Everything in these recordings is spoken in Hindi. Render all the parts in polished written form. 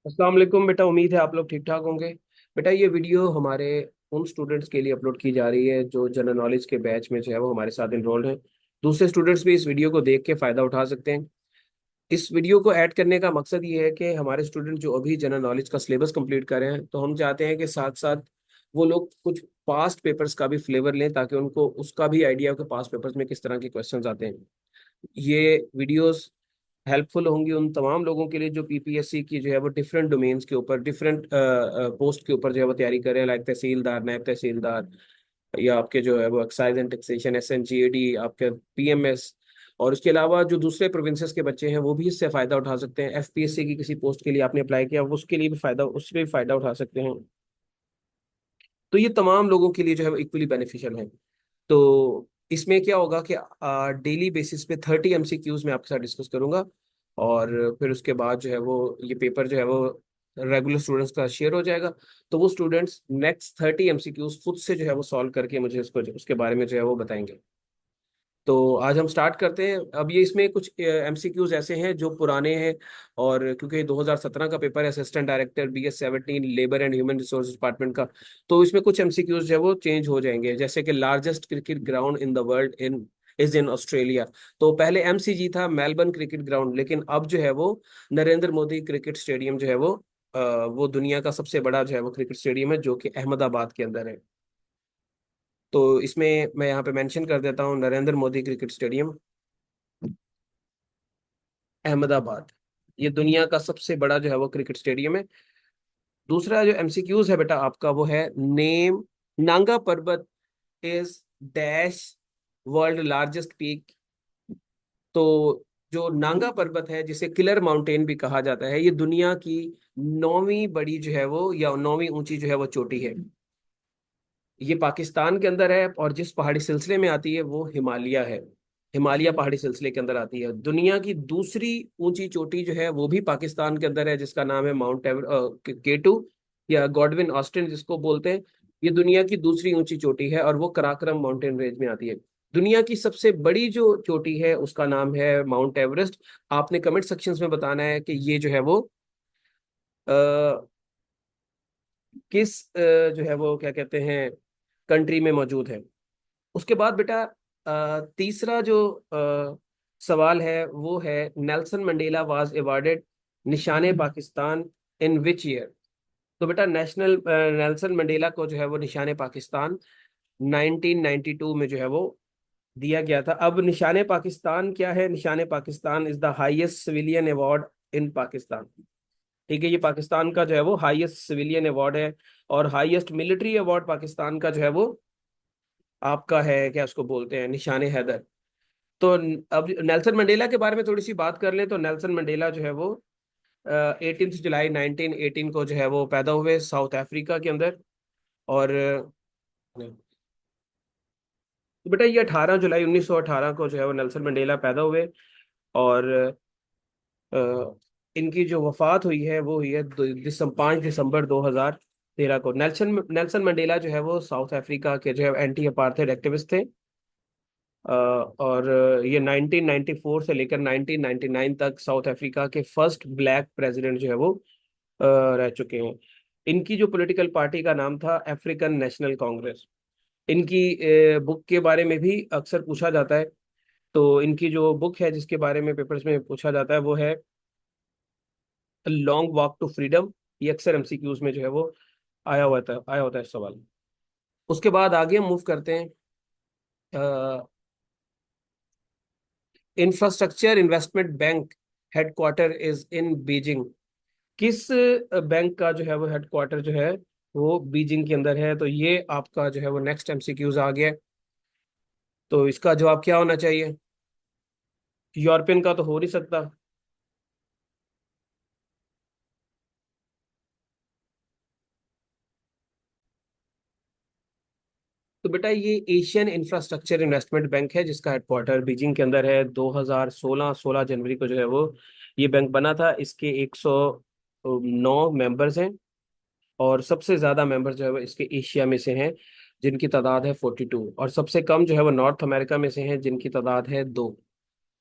अस्सलाम वालेकुम बेटा। उम्मीद है आप लोग ठीक ठाक होंगे। बेटा ये वीडियो हमारे उन स्टूडेंट्स के लिए अपलोड की जा रही है जो जनरल नॉलेज के बैच में जो है वो हमारे साथ इनरोल्ड हैं। दूसरे स्टूडेंट्स भी इस वीडियो को देख के फ़ायदा उठा सकते हैं। इस वीडियो को ऐड करने का मकसद ये है कि हमारे स्टूडेंट जो अभी जनरल नॉलेज का सिलेबस कंप्लीट कर रहे हैं, तो हम चाहते हैं कि साथ साथ वो लोग कुछ पास्ट पेपर्स का भी फ्लेवर लें ताकि उनको उसका भी आइडिया हो कि पास्ट पेपर्स में किस तरह के क्वेश्चंस आते हैं। ये वीडियोस हेल्पफुल होंगी उन तमाम लोगों के लिए जो पीपीएससी की जो है वो डिफरेंट डोमेन्स के ऊपर डिफरेंट पोस्ट के ऊपर जो है वो तैयारी करें, लाइक तहसीलदार, नायब तहसीलदार, या आपके जो है वो एक्साइज एंड टैक्सेशन, एसएनजीएडी, आपके पीएमएस। और उसके अलावा जो दूसरे प्रोविंसेस के बच्चे हैं वो भी इससे फायदा उठा सकते हैं। एफपीएससी की किसी पोस्ट के लिए आपने अप्लाई किया, वो उसके लिए भी फायदा, उससे भी फायदा उठा सकते हैं। तो ये तमाम लोगों के लिए जो है वो इक्वली बेनिफिशियल है। तो इसमें क्या होगा कि डेली बेसिस पे 30 एमसीक्यूज मैं आपके साथ डिस्कस करूंगा। और फिर उसके बाद जो है वो ये पेपर जो है वो रेगुलर स्टूडेंट्स का शेयर हो जाएगा। तो वो स्टूडेंट्स नेक्स्ट 30 एमसीक्यूज खुद से जो है वो सॉल्व करके मुझे उसको उसके बारे में जो है वो बताएंगे। तो आज हम स्टार्ट करते हैं। अब ये इसमें कुछ एमसीक्यूज ऐसे हैं जो पुराने हैं, और क्योंकि 2017 का पेपर है, assistant director BS17 labour and human resource department का, तो इसमें कुछ एमसीक्यूज जो है वो चेंज हो जाएंगे। जैसे कि largest cricket ground in the world in is in Australia. तो पहले एमसीजी था, मेलबर्न क्रिकेट ग्राउंड, लेकिन अब जो है वो नरेंद्र मोदी क्रिकेट स्टेडियम जो है वो दुनिया का सबसे बड़ा जो है वो क्रिकेट स्टेडियम है, जो कि अहमदाबाद के अंदर है। तो इसमें मैं यहाँ पे मेंशन कर देता हूँ, नरेंद्र मोदी क्रिकेट स्टेडियम, अहमदाबाद। ये दुनिया का सबसे बड़ा जो है वो क्रिकेट स्टेडियम है। दूसरा जो एमसीक्यूज है बेटा आपका, वो है नेम नांगा पर्वत is dash world largest peak. तो जो नांगा पर्वत है, जिसे किलर माउंटेन भी कहा जाता है, ये दुनिया की 9वीं बड़ी जो है वो, या 9वीं ऊंची जो है वो चोटी है। ये पाकिस्तान के अंदर है, और जिस पहाड़ी सिलसिले में आती है वो हिमालय है। हिमालय पहाड़ी सिलसिले के अंदर आती है। दुनिया की दूसरी ऊंची चोटी जो है वो भी पाकिस्तान के अंदर है, जिसका नाम है माउंट केटू, या गॉडविन ऑस्टिन जिसको बोलते हैं। ये दुनिया की दूसरी ऊंची चोटी है, और वो कराकरम माउंटेन रेंज में आती है। दुनिया की सबसे बड़ी जो चोटी है उसका नाम है माउंट एवरेस्ट। आपने कमेंट सेक्शंस में बताना है कि ये जो है वो अ, किस जो है वो क्या कहते हैं कंट्री में मौजूद है। उसके बाद बेटा तीसरा जो सवाल है वो है, नेल्सन मंडेला वाज अवार्डेड निशाने पाकिस्तान इन विच ईयर। तो बेटा नेल्सन मंडेला को जो है वो निशाने पाकिस्तान 1992 में जो है वो दिया गया था। अब निशाने पाकिस्तान क्या है? निशाने Pakistan is the highest civilian award in Pakistan. ठीक है, ये पाकिस्तान का जो है वो हाईएस्ट सिविलियन अवार्ड है। और हाईएस्ट मिलिट्री अवार्ड पाकिस्तान का जो है वो आपका है, क्या उसको बोलते हैं, निशाने हैदर। तो अब नेल्सन मंडेला के बारे में थोड़ी सी बात कर लें, तो नेल्सन मंडेला जो है वो 18 जुलाई 1918 को जो है वो पैदा हुए साउथ अफ्रीका के अंदर। और तो बेटा ये 18 जुलाई 1918 को जो है वो नेल्सन मंडेला पैदा हुए। और अ, इनकी जो वफात हुई है वो हुई है 5 दिसंबर 2013 को। नेल्सन नेल्सन मंडेला जो है वो साउथ अफ्रीका के जो है एंटी अपार्थाइड एक्टिविस्ट थे। और ये 1994 से लेकर 1999 तक साउथ अफ्रीका के फर्स्ट ब्लैक प्रेसिडेंट जो है वो रह चुके हैं। इनकी जो पॉलिटिकल पार्टी का नाम था अफ्रीकन नेशनल कांग्रेस। इनकी बुक के बारे में भी अक्सर पूछा जाता है। तो इनकी जो बुक है जिसके बारे में पेपर्स में पूछा जाता है वो है लॉन्ग वॉक टू फ्रीडम। ये अक्सर एमसीक्यूज में जो है वो आया होता है सवाल। उसके बाद आगे हम मूव करते हैं। Infrastructure investment bank headquarter is in Beijing. किस बैंक का जो है वो हेडक्वार्टर जो है वो बीजिंग के अंदर है? तो ये आपका जो है वो नेक्स्ट एमसीक्यूज आ गया है। तो इसका जवाब क्या होना चाहिए? यूरोपियन का तो हो नहीं सकता। तो बेटा ये एशियन इंफ्रास्ट्रक्चर इन्वेस्टमेंट बैंक है, जिसका हेडक्वार्टर बीजिंग के अंदर है। 2016 16 जनवरी को जो है वो ये बैंक बना था। इसके 109 मेंबर्स हैं, और सबसे ज्यादा मेंबर जो है वो इसके एशिया में से हैं, जिनकी तादाद है 42। और सबसे कम जो है वो नॉर्थ अमेरिका में से हैं, जिनकी तादाद है 2।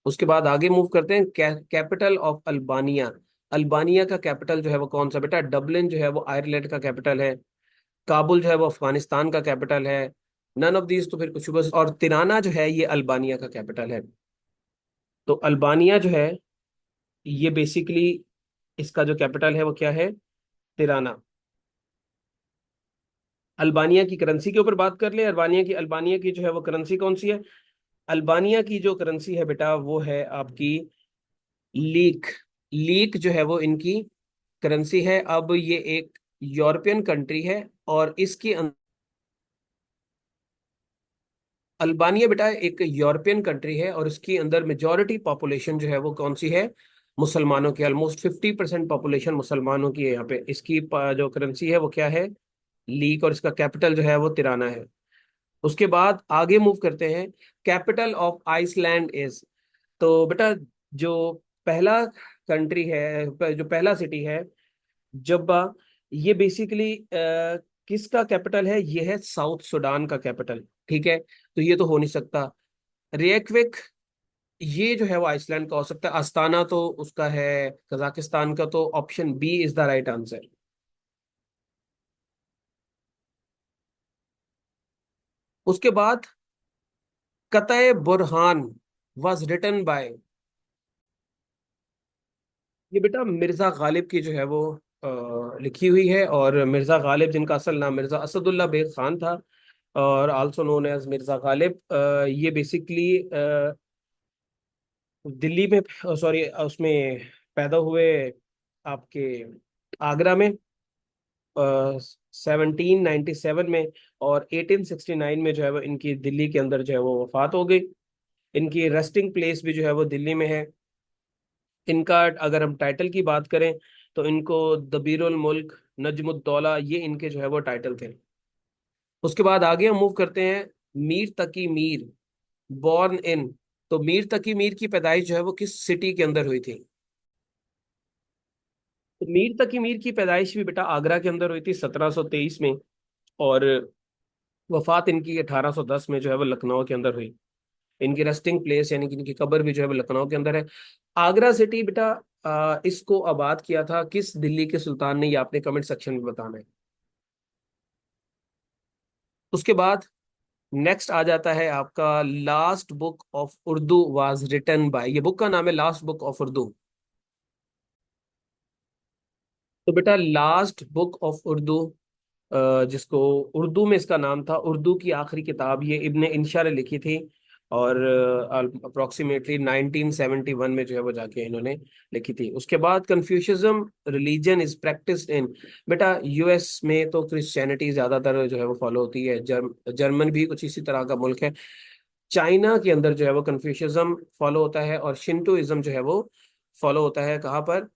उसके बाद आगे मूव करते हैं। Capital of Albania. अल्बानिया का कैपिटल जो है वो कौन सा बेटा? डबलिन जो है वो आयरलैंड का कैपिटल है। काबुल जो है वो अफगानिस्तान का कैपिटल है। नन ऑफ दीज तो फिर कुछ बस। और तिराना जो है ये अल्बानिया का कैपिटल है। तो अल्बानिया जो है ये बेसिकली इसका जो कैपिटल है वो क्या है? तिराना। अल्बानिया की करेंसी के ऊपर बात कर ले। अल्बानिया की जो है वो करेंसी कौन सी है? अल्बानिया की जो करेंसी है बेटा वो है आपकी लीक। लीक जो है वो इनकी करेंसी है। अब ये एक यूरोपियन कंट्री है और इसकी अल्बानिया बेटा एक यूरोपियन कंट्री है और इसके अंदर मेजॉरिटी पॉपुलेशन जो है वो कौन सी है? मुसलमानों की। ऑलमोस्ट 50% पॉपुलेशन मुसलमानों की है यहाँ पे। इसकी जो करेंसी है वो क्या है? लीक। और इसका कैपिटल जो है वो तिराना है। उसके बाद आगे मूव करते हैं। Capital of Iceland is. तो बेटा जो पहला कंट्री है, जो पहला सिटी है जब्बा, ये बेसिकली किसका कैपिटल है? ये है साउथ सुडान का कैपिटल। ठीक है, तो ये तो हो नहीं सकता। रेयकविक ये जो है वो आइसलैंड का हो सकता है। अस्ताना तो उसका है कजाकिस्तान का। तो option B is the right answer. उसके बाद कतए बुरहान वाज रिटन बाय। ये बेटा मिर्जा गालिब की जो है वो लिखी हुई है। और मिर्जा गालिब जिनका असल नाम मिर्जा असदुल्ला बेग खान था और also known as Mirza Ghalib, ये बेसिकली दिल्ली में, सॉरी उसमें पैदा हुए आपके आगरा में 1797 में। और 1869 में जो है वो इनकी दिल्ली के अंदर जो है वो वफात हो गई। इनकी रेस्टिंग प्लेस भी जो है वो दिल्ली में है। इनका अगर हम टाइटल की बात करें तो इनको दबीरुल मुल्क, नजमुद्दौला, ये इनके जो है वो टाइटल थे। उसके बाद आगे हम मूव करते हैं। मीर तकी मीर बॉर्न इन। तो मीर तकी मीर की पैदाइश जो है वो किस सिटी के अंदर हुई थी? तो मीर तकी मीर की पैदाइश भी बेटा आगरा के अंदर हुई थी 1723 में। और वफात इनकी 1810 में जो है वो लखनऊ के अंदर हुई। इनकी रेस्टिंग प्लेस यानी कि इनकी कब्र भी जो है वो लखनऊ के अंदर है। आगरा सिटी बेटा इसको आबाद किया था किस दिल्ली के सुल्तान ने? ये आपने कमेंट सेक्शन में बताना है। उसके बाद नेक्स्ट आ जाता है आपका last book of Urdu was written by. ये बुक का नाम है लास्ट बुक ऑफ उर्दू। तो बेटा लास्ट बुक ऑफ उर्दू, जिसको उर्दू में इसका नाम था, उर्दू की आखिरी किताब, ये इब्ने इंशा ने लिखी थी। और अप्रोक्सीमेटली 1971 में जो है वो जाके इन्होंने लिखी थी। उसके बाद Confucianism religion is practised in. बेटा यूएस में तो क्रिश्चियनिटी ज्यादातर जो है वो फॉलो होती है। जर्मन भी कुछ इसी तरह का मुल्क है। चाइना के अंदर जो है वो कन्फ्यूशनिज्म फॉलो होता है और शिंटोइज्म जो है वो फॉलो होता है। कहाँ पर?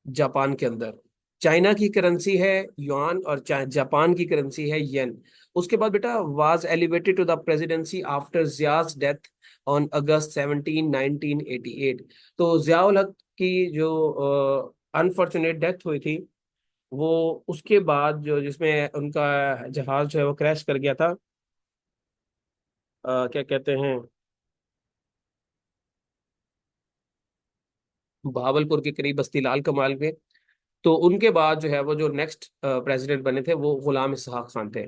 जापान के अंदर। चाइना की करेंसी है युआन और जापान की करेंसी है येन। उसके बाद बेटा was elevated to the presidency after Zia's death on August 17 1988। तो जियाउल हक की जो अनफॉर्चुनेट डेथ हुई थी वो उसके बाद जो जिसमें उनका जहाज जो है वो क्रैश कर गया था, क्या कहते हैं, भावलपुर के करीब बस्ती लाल कमाल में। तो उनके बाद जो है वो जो नेक्स्ट प्रेसिडेंट बने थे वो गुलाम इसहाक खान थे।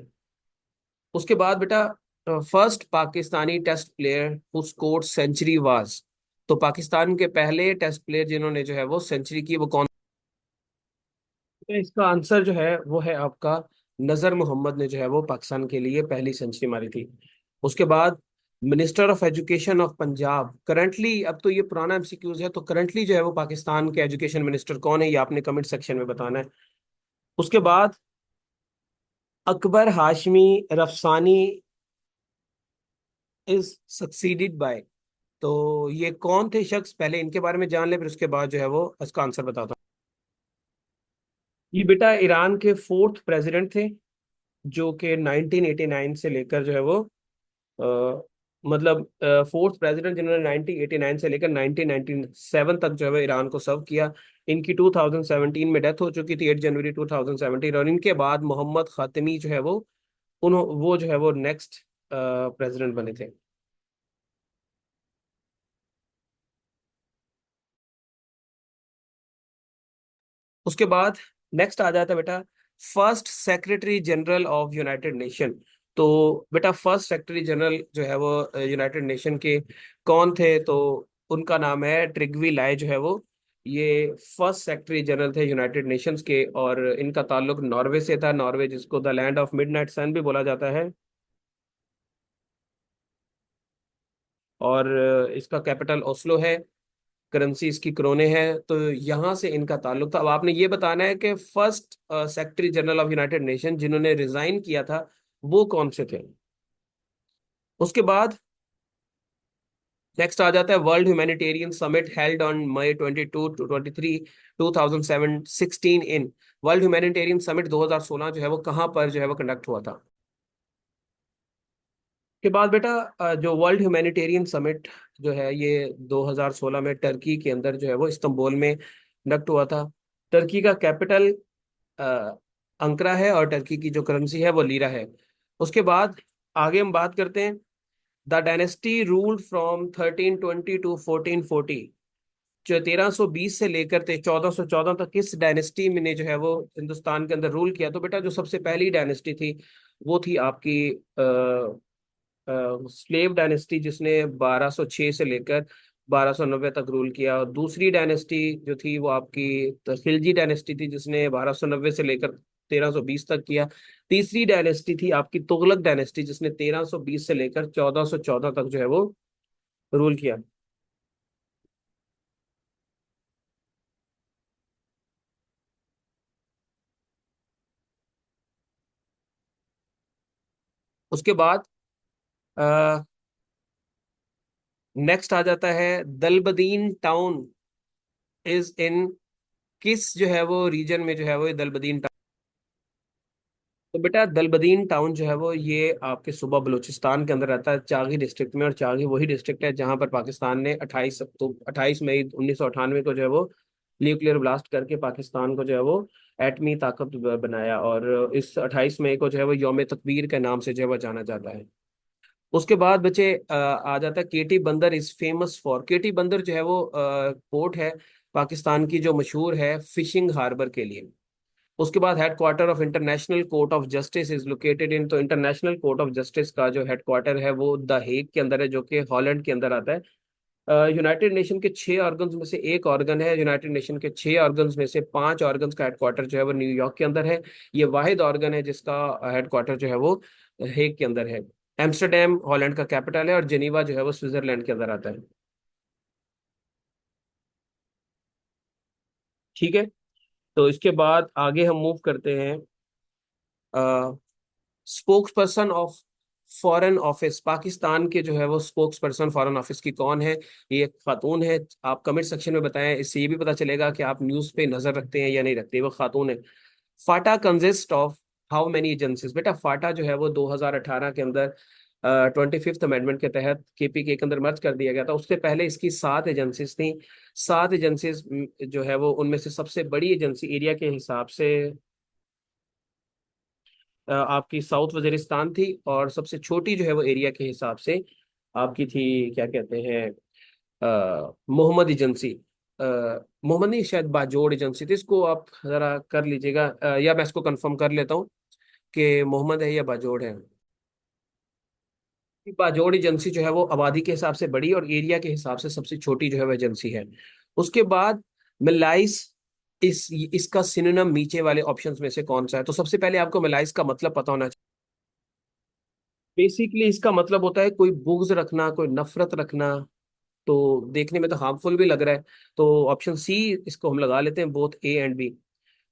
उसके बाद बेटा first Pakistani test player who scored century was. तो पाकिस्तान के पहले टेस्ट प्लेयर जिन्होंने जो है वो सेंचुरी की वो कौन? तो इसका आंसर जो है वो है आपका नजर मोहम्मद ने जो है वो पाकिस्तान के लिए पहली सेंचुरी मारी थी। उसके बाद minister of education of Punjab currently, अब तो ये पुराना एमसीक्यूज है, तो करंटली जो है वो पाकिस्तान के एजुकेशन मिनिस्टर कौन है? ये आपने कमेंट सेक्शन में बताना है। उसके बाद Akbar Hashemi Rafsanjani is succeeded by. तो ये कौन थे शख्स? पहले इनके बारे में जान ले, फिर उसके बाद जो है वो इसका आंसर बताता हूँ। ये बेटा ईरान के फोर्थ प्रेसिडेंट थे जो कि 1989 से लेकर जो है वो अ, मतलब फोर्थ प्रेसिडेंट जिन्होंने 1989 से लेकर 1997 तक जो है वो ईरान को सर्व किया। इनकी 2017 में डेथ हो चुकी थी, 8 जनवरी 2017। और इनके बाद मोहम्मद खातमी जो है वो जो है वो नेक्स्ट प्रेसिडेंट बने थे। उसके बाद नेक्स्ट आ जाता है बेटा first secretary general of United nation. तो बेटा फर्स्ट सेक्रेटरी जनरल जो है वो यूनाइटेड नेशन के कौन थे? तो उनका नाम है ट्रिगवी लाई जो है वो, ये फर्स्ट सेक्रेटरी जनरल थे यूनाइटेड नेशंस के, और इनका ताल्लुक नॉर्वे से था। नॉर्वे जिसको द लैंड ऑफ मिडनाइट सन भी बोला जाता है। और इसका कैपिटल ओस्लो है। करेंसी इसकी क्रोने है। तो यहाँ से इनका ताल्लुक था। अब आपने ये बताना है कि first secretary general of United nation जिन्होंने रिजाइन किया था वो कौन से थे। उसके बाद नेक्स्ट आ जाता है world humanitarian summit held on May 22 to 23 2016 in. World humanitarian summit 2016 जो है वो कहाँ पर जो है वो कंडक्ट हुआ था? के बाद बेटा जो वर्ल्ड ह्यूमैनिटेरियन समिट जो है ये 2016 में टर्की के अंदर जो है वो इस्तांबुल में कंडक्ट हुआ था। टर्की का कैपिटल अंकरा है, और टर्की की जो करेंसी है वो लीरा है। उसके बाद आगे हम बात करते हैं the dynasty ruled from 1320 to 1440। जो 1320 से लेकर 1414 तक किस डायनेस्टी में ने जो है वो हिंदुस्तान के अंदर रूल किया? तो बेटा जो सबसे पहली डायनेस्टी थी वो थी आपकी स्लेव डायनेस्टी, जिसने 1206 से लेकर 1290 तक रूल किया। और दूसरी डायनेस्टी जो थी वो आपकी खिलजी डायनेस्टी थी, जिसने 1290 से लेकर 1320 तक किया। तीसरी डायनेस्टी थी आपकी तुगलक डायनेस्टी, जिसने 1320 से लेकर 1414 तक जो है वो रूल किया। उसके बाद नेक्स्ट आ जाता है दलबदीन टाउन इज इन किस जो है वो रीजन में जो है वो ये दलबदीन। तो बेटा दलबदीन टाउन जो है वो ये आपके सूबा बलूचिस्तान के अंदर रहता है, चागी डिस्ट्रिक्ट में। और चागी वही डिस्ट्रिक्ट है जहां पर पाकिस्तान ने 28 मई 1998 को जो है वो न्यूक्लियर ब्लास्ट करके पाकिस्तान को जो है वो एटमी ताकत बनाया। और इस 28 मई को जो है वो यौम तकबीर के नाम से जो है वो जाना जाता है। उसके बाद बच्चे आ जाता है केटी बंदर इज फेमस फॉर। केटी बंदर जो है वो पोर्ट है पाकिस्तान की जो मशहूर है फिशिंग हार्बर के लिए। उसके बाद headquarter of international court of justice is located in. तो इंटरनेशनल कोर्ट ऑफ जस्टिस का जो हेडक्वार्टर है वो द हेग के अंदर है, जो कि हॉलैंड के अंदर आता है। यूनाइटेड नेशन के 6 ऑर्गन्स में से एक ऑर्गन है। यूनाइटेड नेशन के 6 ऑर्गन्स में से 5 ऑर्गन्स का हेडक्वार्टर जो है वो न्यूयॉर्क के अंदर है। ये वाहिद ऑर्गन है जिसका हेडक्वार्टर जो है वो हेग के अंदर है। एम्स्टरडेम हॉलैंड का कैपिटल है, और जेनीवा जो है वो स्विट्जरलैंड के अंदर आता है। ठीक है। तो इसके बाद आगे हम मूव करते हैं। Spokes person of foreign office, Pakistan के जो है वो स्पोक्स पर्सन फॉरेन ऑफिस की कौन है? ये एक खातून है। आप कमेंट सेक्शन में बताएं, इससे ये भी पता चलेगा कि आप न्यूज़ पे नजर रखते हैं या नहीं रखते। वो खातून है। FATA consist of how many agencies? बेटा फाटा जो है वो 2018 के अंदर 25th अमेंडमेंट के तहत केपीके के अंदर मर्ज कर दिया गया था। उससे पहले इसकी 7 एजेंसीज थी। 7 एजेंसीज जो है वो उनमें से सबसे बड़ी एजेंसी एरिया के हिसाब से आपकी साउथ वजीरिस्तान थी, और सबसे छोटी जो है वो एरिया के हिसाब से आपकी थी, क्या कहते हैं, मोहम्मद एजेंसी। अ, मोहम्मद नहीं, शायद बाजोड़ एजेंसी थी। इसको आप जरा कर लीजिएगा, या मैं इसको कंफर्म कर लेता हूँ कि मोहम्मद है या बाजोड़ है। बाजोड़ एजेंसी जो है वो आबादी के हिसाब से बड़ी और एरिया के हिसाब से सबसे छोटी जो है वो एजेंसी है। उसके बाद मिलाइस, इसका सिनोनिम नीचे वाले ऑप्शंस में से कौन सा है? तो सबसे पहले आपको मिलाइस का मतलब पता होना। बेसिकली इसका मतलब होता है कोई बुग्ज रखना, कोई नफरत रखना। तो देखने में तो हार्मफुल भी लग रहा है। तो ऑप्शन सी इसको हम लगा लेते हैं, बोथ ए एंड बी।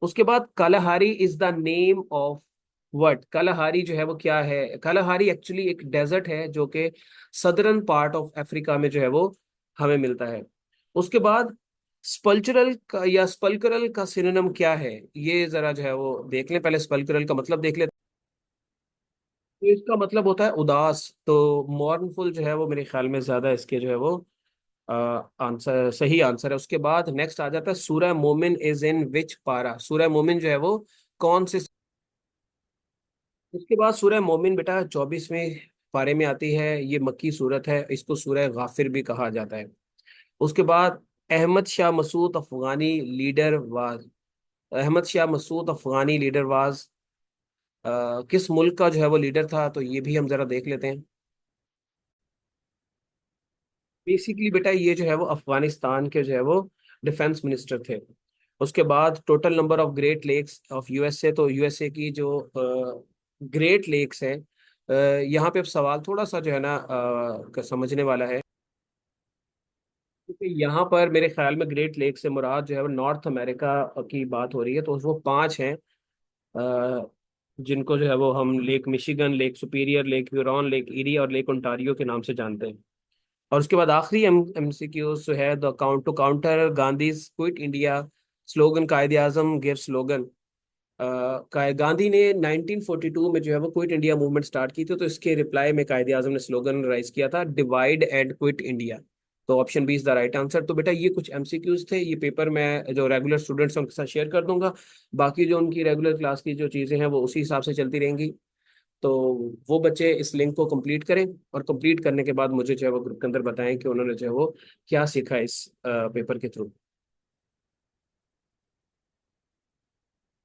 उसके बाद Kalahari is the name of what? Kalahari जो है वो क्या है? कालाहारी एक्चुअली एक डेजर्ट है जो कि सदर्न पार्ट ऑफ अफ्रीका में जो है वो हमें मिलता है। उसके बाद स्पल्चरल का या स्पल्करल का सिनोनिम क्या है? ये जरा जो है वो देख लें, पहले स्पल्करल का मतलब देख लें। तो इसका मतलब होता है उदास। तो मॉर्नफुल जो है वो मेरे ख्याल में ज्यादा इसके जो है वो आंसर, सही आंसर है। उसके बाद नेक्स्ट आ जाता है सूरह मोमिन इज इन विच पारा? सूरह मोमिन जो है वो कौन से? उसके बाद सूरह मोमिन बेटा 24वें पारे में आती है। ये मक्की सूरत है, इसको सूरह गाफिर भी कहा जाता है। उसके बाद Ahmad Shah Massoud Afghani leader was. Ahmad Shah Massoud Afghani leader was, किस मुल्क का जो है वो लीडर था, तो ये भी हम जरा देख लेते हैं। बेसिकली बेटा ये जो है वो अफगानिस्तान के जो है वो डिफेंस मिनिस्टर थे। उसके बाद total number of great lakes of USA, तो यूएसए की जो ग्रेट लेक्स हैं, यहाँ पे अब सवाल थोड़ा सा जो है ना समझने वाला है, क्योंकि यहाँ पर मेरे ख्याल में ग्रेट लेक से मुराद जो है वो नॉर्थ अमेरिका की बात हो रही है, तो वो पांच हैं, अ, जिनको जो है वो हम lake Michigan, lake superior, lake Huron, lake eri और लेक ओंटारियो के नाम से जानते हैं। और उसके बाद आखिरी एमसीक्यू जो है, the count to counter Gandhi quit India slogan, Quaid-e Azam give slogan. Gandhi ने 1942 में जो है वो क्विट इंडिया मूवमेंट स्टार्ट की थी, तो इसके रिप्लाई में कायदे आजम ने स्लोगन राइज किया था, डिवाइड एंड क्विट इंडिया। तो option B is the right answer. तो बेटा ये कुछ एमसीक्यूज थे, ये पेपर मैं जो रेगुलर स्टूडेंट्स हैं उनके साथ शेयर कर दूंगा। बाकी जो उनकी रेगुलर क्लास की जो चीज़ें हैं वो उसी हिसाब से चलती रहेंगी। तो वो बच्चे इस लिंक को कंप्लीट करें, और कंप्लीट करने के बाद मुझे जो है वो ग्रुप के अंदर बताएं कि उन्होंने जो है वो क्या सीखा इस पेपर के थ्रू।